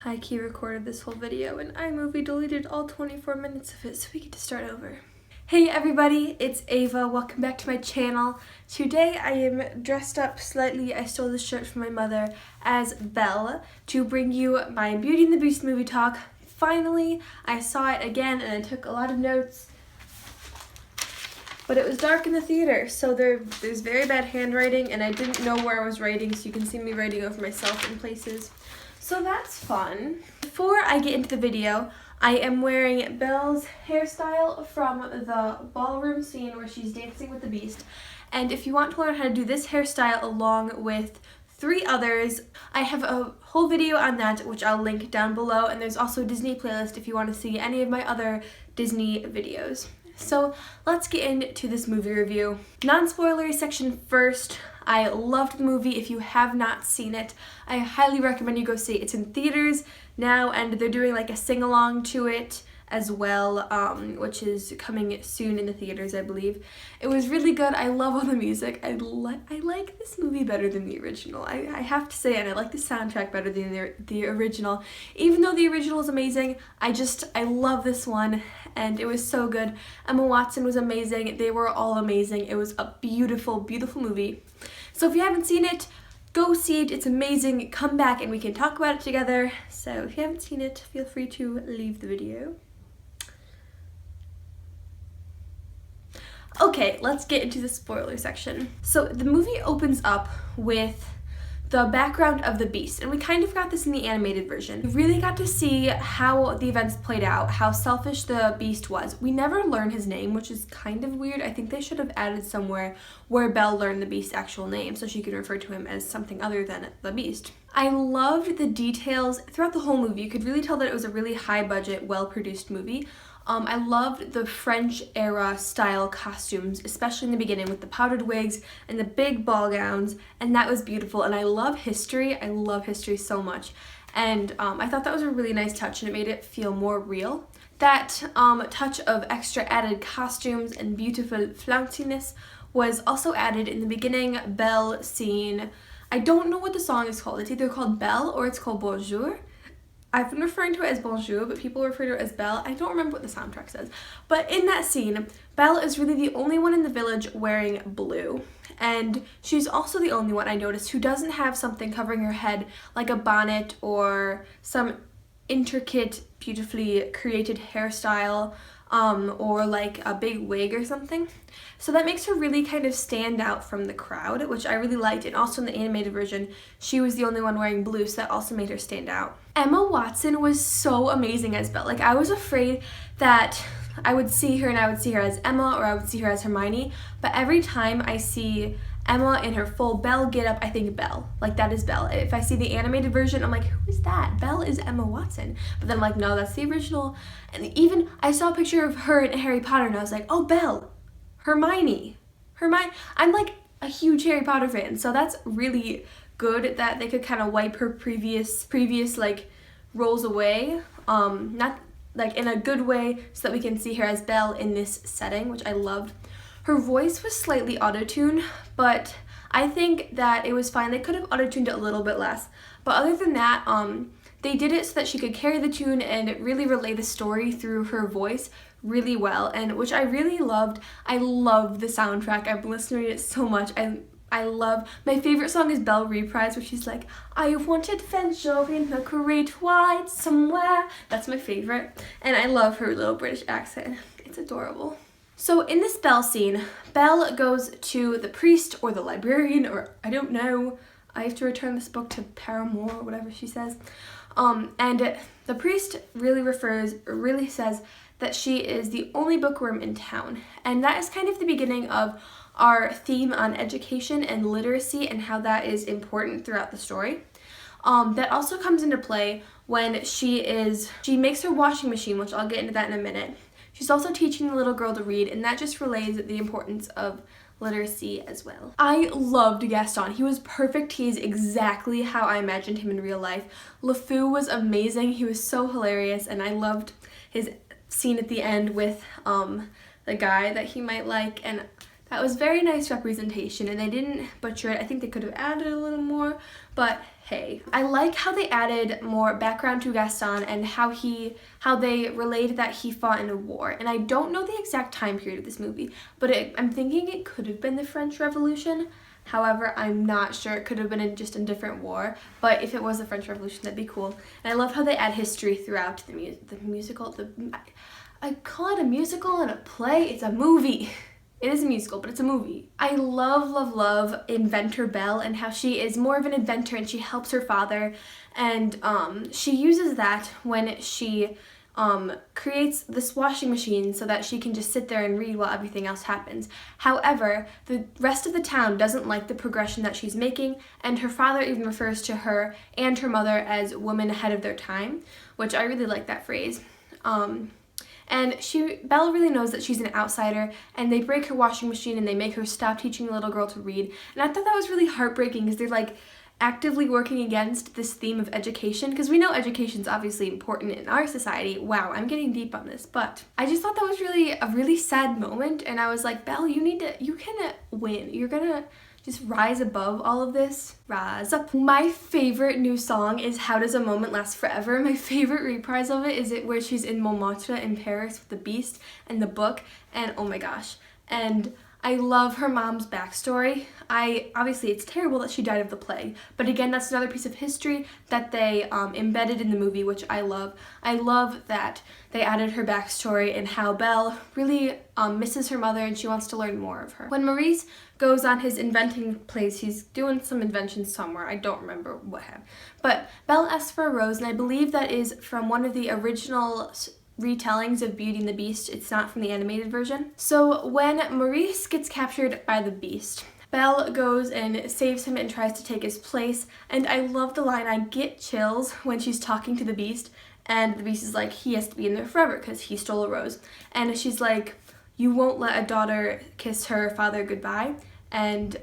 I key recorded this whole video and iMovie deleted all 24 minutes of it, so we get to start over. Hey everybody, it's Ava. Welcome back to my channel. Today I am dressed up slightly. I stole this shirt from my mother as Belle to bring you my Beauty and the Beast movie talk. Finally, I saw it again and I took a lot of notes. But it was dark in the theater, so there's very bad handwriting and I didn't know where I was writing, so you can see me writing over myself in places. So that's fun. Before I get into the video, I am wearing Belle's hairstyle from the ballroom scene where she's dancing with the Beast. And if you want to learn how to do this hairstyle along with 3 others, I have a whole video on that which I'll link down below, and there's also a Disney playlist if you want to see any of my other Disney videos. So let's get into this movie review. Non-spoilery section first. I loved the movie. If you have not seen it, I highly recommend you go see it. It's in theaters now and they're doing like a sing-along to it as well, which is coming soon in the theaters, I believe. It was really good. I love all the music. I like this movie better than the original. I have to say, and I like the soundtrack better than the original. Even though the original is amazing, I love this one, and it was so good. Emma Watson was amazing. They were all amazing. It was a beautiful, beautiful movie. So if you haven't seen it, go see it. It's amazing. Come back and we can talk about it together. So if you haven't seen it, feel free to leave the video. Okay, let's get into the spoiler section. So the movie opens up with the background of the Beast, and we kind of got this in the animated version. We really got to see how the events played out, how selfish the Beast was. We never learn his name, which is kind of weird. I think they should have added somewhere where Belle learned the Beast's actual name so she could refer to him as something other than the Beast. I loved the details throughout the whole movie. You could really tell that it was a really high budget, well-produced movie. I loved the French era style costumes, especially in the beginning with the powdered wigs and the big ball gowns, and that was beautiful. And I love history. I love history so much. And I thought that was a really nice touch, and it made it feel more real. That touch of extra added costumes and beautiful flounciness was also added in the beginning Belle scene. I don't know what the song is called. It's either called Belle or it's called Bonjour. I've been referring to it as Bonjour, but people refer to it as Belle. I don't remember what the soundtrack says. But in that scene, Belle is really the only one in the village wearing blue. And she's also the only one I noticed who doesn't have something covering her head like a bonnet or some intricate, beautifully created hairstyle, or like a big wig or something. So that makes her really kind of stand out from the crowd, which I really liked. And also in the animated version, she was the only one wearing blue, so that also made her stand out. Emma Watson was so amazing as Belle. Like, I was afraid that I would see her and I would see her as Emma or I would see her as Hermione, but every time I see Emma in her full Belle getup, I think Belle. Like, that is Belle. If I see the animated version, I'm like, who is that? Belle is Emma Watson. But then I'm like, no, that's the original. And even I saw a picture of her in Harry Potter and I was like, oh, Belle. Hermione. I'm like a huge Harry Potter fan, so that's really good that they could kind of wipe her previous like roles away. Not like in a good way, so that we can see her as Belle in this setting, which I loved. Her voice was slightly auto-tuned, but I think that it was fine. They could have auto-tuned it a little bit less. But other than that, they did it so that she could carry the tune and really relay the story through her voice really well, and which I really loved. I love the soundtrack. I've been listening to it so much. I love, my favorite song is Belle Reprise, where she's like, I want adventure in a great white somewhere. That's my favorite, and I love her little British accent. It's adorable. So in this Belle scene, Belle goes to the priest or the librarian, or I don't know. I have to return this book to Paramore or whatever she says. And the priest really says that she is the only bookworm in town. And that is kind of the beginning of our theme on education and literacy and how that is important throughout the story. That also comes into play when she makes her washing machine, which I'll get into that in a minute. She's also teaching the little girl to read, and that just relays the importance of literacy as well. I loved Gaston. He was perfect. He is exactly how I imagined him in real life. LeFou was amazing. He was so hilarious, and I loved his scene at the end with the guy that he might like, and That was very nice representation, and they didn't butcher it. I think they could have added a little more, but hey. I like how they added more background to Gaston and how they relayed that he fought in a war. And I don't know the exact time period of this movie, but I'm thinking it could have been the French Revolution. However, I'm not sure. It could have been just a different war, but if it was the French Revolution, that'd be cool. And I love how they add history throughout the musical. I call it a musical and a play. It's a movie. It is a musical, but it's a movie. I love, love, love Inventor Belle and how she is more of an inventor and she helps her father. And she uses that when she creates this washing machine so that she can just sit there and read while everything else happens. However, the rest of the town doesn't like the progression that she's making, and her father even refers to her and her mother as women ahead of their time, which I really like that phrase. And Belle really knows that she's an outsider, and they break her washing machine and they make her stop teaching the little girl to read. And I thought that was really heartbreaking because they're like actively working against this theme of education, because we know education is obviously important in our society. Wow, I'm getting deep on this, but I just thought that was really a really sad moment, and I was like, Belle, you can win. You're gonna just rise above all of this. Rise up. My favorite new song is How Does a Moment Last Forever. My favorite reprise of it is where she's in Montmartre in Paris with the Beast and the book, and oh my gosh. And I love her mom's backstory. Obviously it's terrible that she died of the plague, but again, that's another piece of history that they embedded in the movie, which I love. I love that they added her backstory and how Belle really misses her mother and she wants to learn more of her. When Maurice goes on his inventing place, he's doing some inventions somewhere. I don't remember what happened. But Belle asks for a rose, and I believe that is from one of the original retellings of Beauty and the Beast. It's not from the animated version. So when Maurice gets captured by the Beast, Belle goes and saves him and tries to take his place. And I love the line, I get chills when she's talking to the Beast, and the Beast is like, he has to be in there forever because he stole a rose. And she's like, you won't let a daughter kiss her father goodbye. And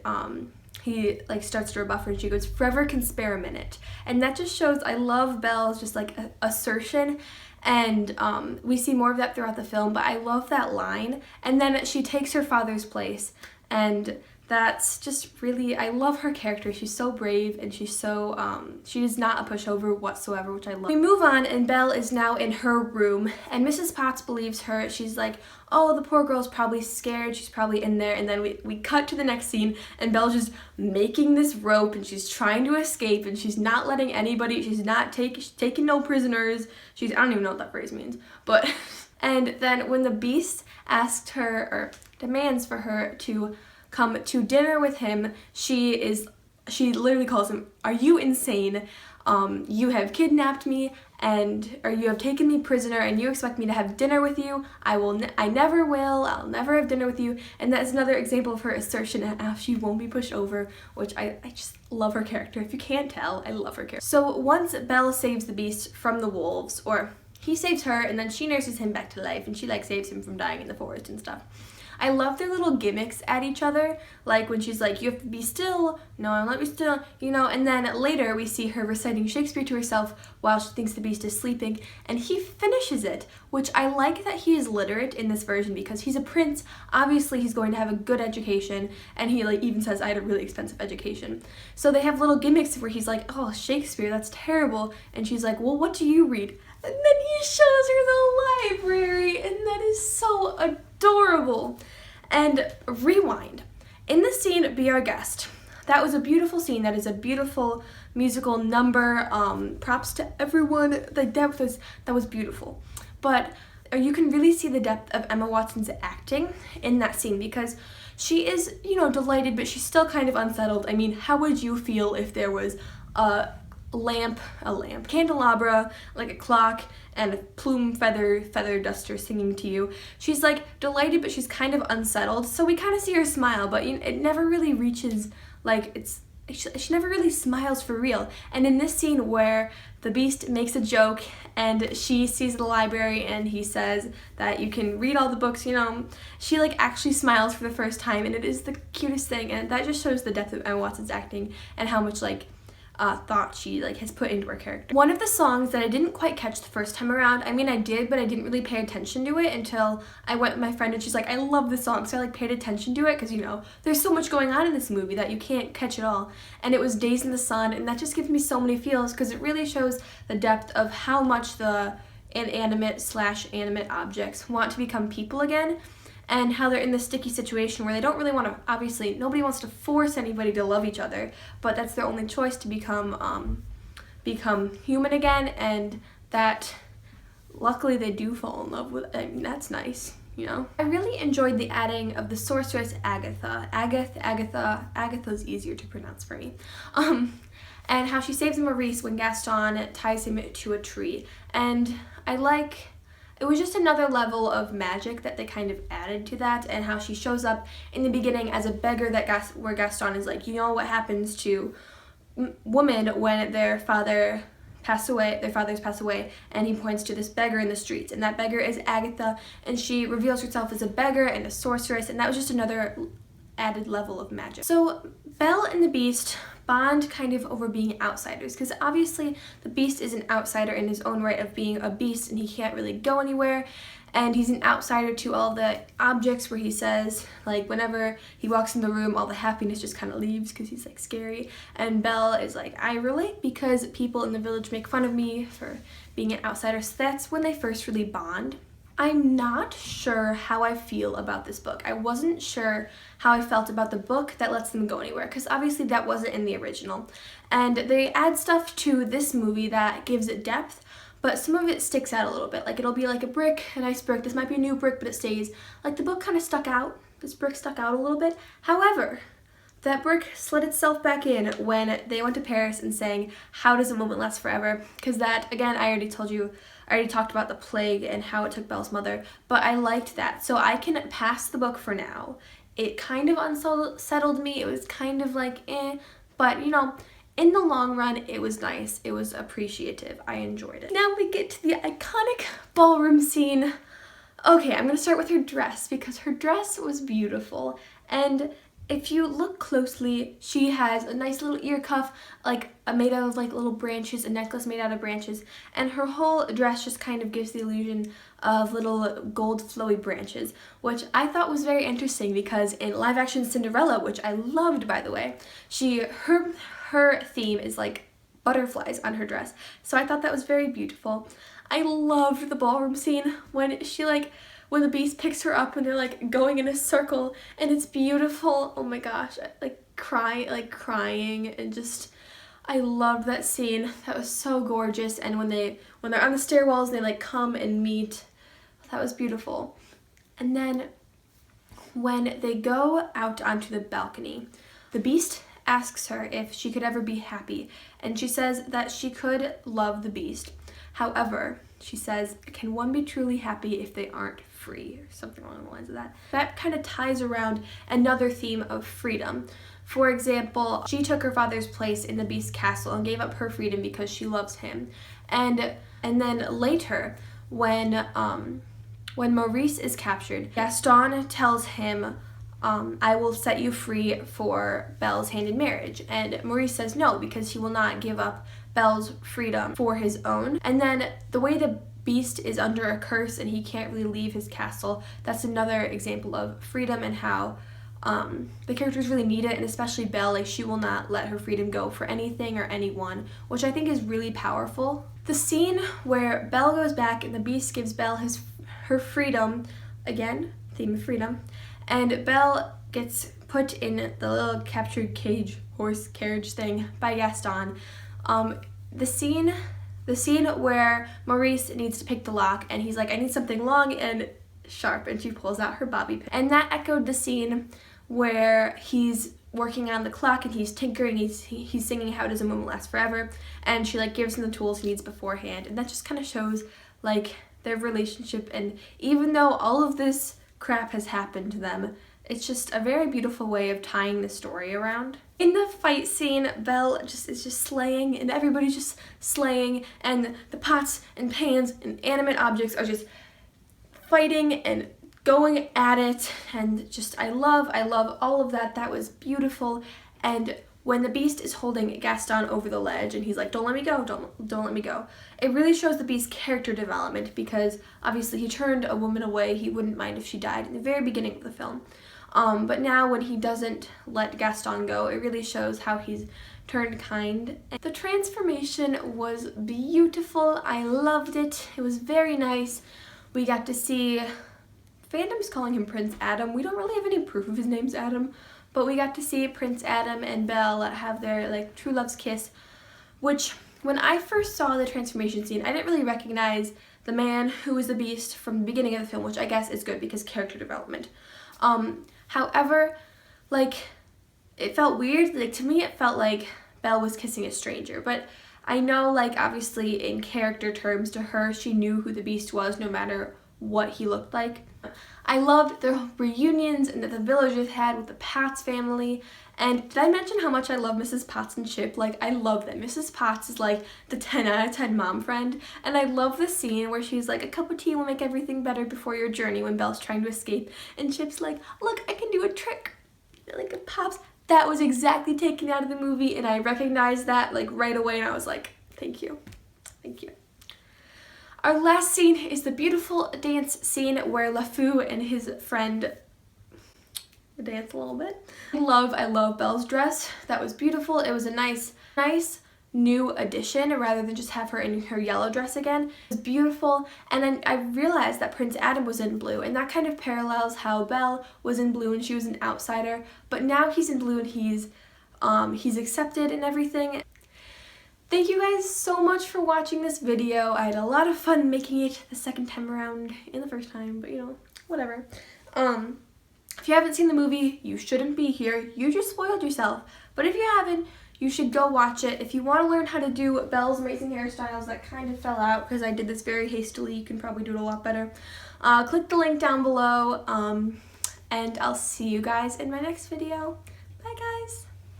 he like starts to rebuff her and she goes, forever can spare a minute. And that just shows, I love Belle's just like assertion. And we see more of that throughout the film, but I love that line. And then she takes her father's place, and that's just really, I love her character. She's so brave, and she's so, she is not a pushover whatsoever, which I love. We move on, and Belle is now in her room, and Mrs. Potts believes her. She's like, oh, the poor girl's probably scared, she's probably in there. And then we cut to the next scene, and Belle's just making this rope, and she's trying to escape, and she's not letting anybody, she's not taking no prisoners. I don't even know what that phrase means, but, and then when the Beast asked her, or demands for her to come to dinner with him, she literally calls him, are you insane? You have kidnapped me, or you have taken me prisoner, and you expect me to have dinner with you? I never will. I'll never have dinner with you. And that's another example of her assertion and how she won't be pushed over, which I just love her character. If you can't tell, I love her character. So once Belle saves the Beast from the wolves, or he saves her, and then she nurses him back to life, and she like saves him from dying in the forest and stuff. I love their little gimmicks at each other, like when she's like, you have to be still, no, I'll not be still, and then later we see her reciting Shakespeare to herself while she thinks the Beast is sleeping, and he finishes it, which I like that he is literate in this version because he's a prince. Obviously he's going to have a good education, and he like even says, I had a really expensive education. So they have little gimmicks where he's like, oh, Shakespeare, that's terrible, and she's like, well, what do you read? And then he shows her the library, and that is so adorable. And rewind. In the scene, Be Our Guest. That was a beautiful scene. That is a beautiful musical number. Props to everyone. Like that was beautiful. But you can really see the depth of Emma Watson's acting in that scene because she is, delighted, but she's still kind of unsettled. I mean, how would you feel if there was a candelabra, like a clock, and a plume feather duster singing to you? She's like delighted, but she's kind of unsettled. So we kind of see her smile, but it never really reaches, like she never really smiles for real. And in this scene where the Beast makes a joke and she sees the library and he says that you can read all the books, she like actually smiles for the first time, and it is the cutest thing. And that just shows the depth of Emma Watson's acting and how much like thought she like has put into her character. One of the songs that I didn't quite catch the first time around, I mean I did, but I didn't really pay attention to it until I went with my friend and she's like, I love this song, so I like paid attention to it because, you know, there's so much going on in this movie that you can't catch it all. And it was Days in the Sun, and that just gives me so many feels because it really shows the depth of how much the inanimate/animate objects want to become people again, and how they're in this sticky situation where they don't really want to, obviously nobody wants to force anybody to love each other, but that's their only choice to become human again, and that luckily they do fall in love with. I mean, that's nice, you know. I really enjoyed the adding of the sorceress Agatha. Agatha's easier to pronounce for me. And how she saves Maurice when Gaston ties him to a tree. And it was just another level of magic that they kind of added to that, and how she shows up in the beginning as a beggar where Gaston is like, you know what happens to women when their fathers pass away, and he points to this beggar in the streets, and that beggar is Agatha, and she reveals herself as a beggar and a sorceress, and that was just another added level of magic. So Belle and the Beast bond kind of over being outsiders, because obviously the Beast is an outsider in his own right of being a beast, and he can't really go anywhere, and he's an outsider to all the objects where he says, like, whenever he walks in the room, all the happiness just kind of leaves because he's like scary. And Belle is like, I relate because people in the village make fun of me for being an outsider. So that's when they first really bond. I'm not sure how I feel about this book. I wasn't sure how I felt about the book that lets them go anywhere, because obviously that wasn't in the original. And they add stuff to this movie that gives it depth, but some of it sticks out a little bit. Like, it'll be like a brick, a nice brick. This might be a new brick, but it stays. Like, the book kind of stuck out. This brick stuck out a little bit. However, that brick slid itself back in when they went to Paris and sang, How Does a Moment Last Forever? Because that, again, I already talked about the plague and how it took Belle's mother, but I liked that. So I can pass the book for now. It kind of unsettled me. It was kind of like, but, you know, in the long run, it was nice. It was appreciative. I enjoyed it. Now we get to the iconic ballroom scene. Okay, I'm gonna start with her dress, because her dress was beautiful. And if you look closely, she has a nice little ear cuff, like made out of like little branches, a necklace made out of branches, and her whole dress just kind of gives the illusion of little gold flowy branches, which I thought was very interesting because in live action Cinderella, which I loved by the way, her theme is like butterflies on her dress. So I thought that was very beautiful. I loved the ballroom scene when the Beast picks her up and they're like going in a circle, and it's beautiful. Oh my gosh, crying, and just, I loved that scene. That was so gorgeous. And when they're on the stairwells, they like come and meet. That was beautiful. And then when they go out onto the balcony, the Beast asks her if she could ever be happy, and she says that she could love the Beast. However, she says, can one be truly happy if they aren't free, or something along the lines of that. That kind of ties around another theme of freedom. For example, she took her father's place in the Beast's castle and gave up her freedom because she loves him. And then later, when Maurice is captured, Gaston tells him, I will set you free for Belle's hand in marriage. And Maurice says no, because he will not give up Belle's freedom for his own. And then the way the Beast is under a curse and he can't really leave his castle, that's another example of freedom and how the characters really need it, and especially Belle, like she will not let her freedom go for anything or anyone, which I think is really powerful. The scene where Belle goes back and the Beast gives Belle her freedom, again, theme of freedom, and Belle gets put in the little captured horse carriage thing by Gaston. The scene where Maurice needs to pick the lock and he's like, I need something long and sharp, and she pulls out her bobby pin. And that echoed the scene where he's working on the clock and he's tinkering, he's singing How Does a Moment Last Forever, and she like gives him the tools he needs beforehand, and that just kind of shows like their relationship. And even though all of this crap has happened to them, it's just a very beautiful way of tying the story around. In the fight scene, Belle is just slaying, and everybody's just slaying, and the pots and pans and animate objects are just fighting and going at it, and just I love all of that. That was beautiful. And when the Beast is holding Gaston over the ledge and he's like, don't let me go, don't let me go. It really shows the Beast's character development because obviously he turned a woman away. He wouldn't mind if she died in the very beginning of the film. But now when he doesn't let Gaston go, it really shows how he's turned kind. The transformation was beautiful. I loved it. It was very nice. We got to see, fandom's calling him Prince Adam. We don't really have any proof of his name's Adam, but we got to see Prince Adam and Belle have their like true love's kiss, which when I first saw the transformation scene, I didn't really recognize the man who was the Beast from the beginning of the film, which I guess is good because character development. However, like, it felt weird. Like, to me, it felt like Belle was kissing a stranger, but I know, like, obviously in character terms, to her, she knew who the Beast was no matter what he looked like. I loved the reunions and that the villagers had with the Potts family. And did I mention how much I love Mrs. Potts and Chip? Like, I love them. Mrs. Potts is like the 10 out of 10 mom friend. And I love the scene where she's like, a cup of tea will make everything better before your journey, when Belle's trying to escape. And Chip's like, look, I can do a trick. And like, it pops. That was exactly taken out of the movie, and I recognized that like right away, and I was like, thank you. Thank you. Our last scene is the beautiful dance scene where LeFou and his friend dance a little bit. I love Belle's dress. That was beautiful. It was a nice new addition rather than just have her in her yellow dress again. It was beautiful, and then I realized that Prince Adam was in blue, and that kind of parallels how Belle was in blue and she was an outsider, but now he's in blue and he's accepted and everything. Thank you guys so much for watching this video. I had a lot of fun making it the second time around and the first time, but you know, whatever. If you haven't seen the movie, you shouldn't be here. You just spoiled yourself. But if you haven't, you should go watch it. If you want to learn how to do Belle's amazing hairstyles that kind of fell out because I did this very hastily, you can probably do it a lot better. Click the link down below, and I'll see you guys in my next video.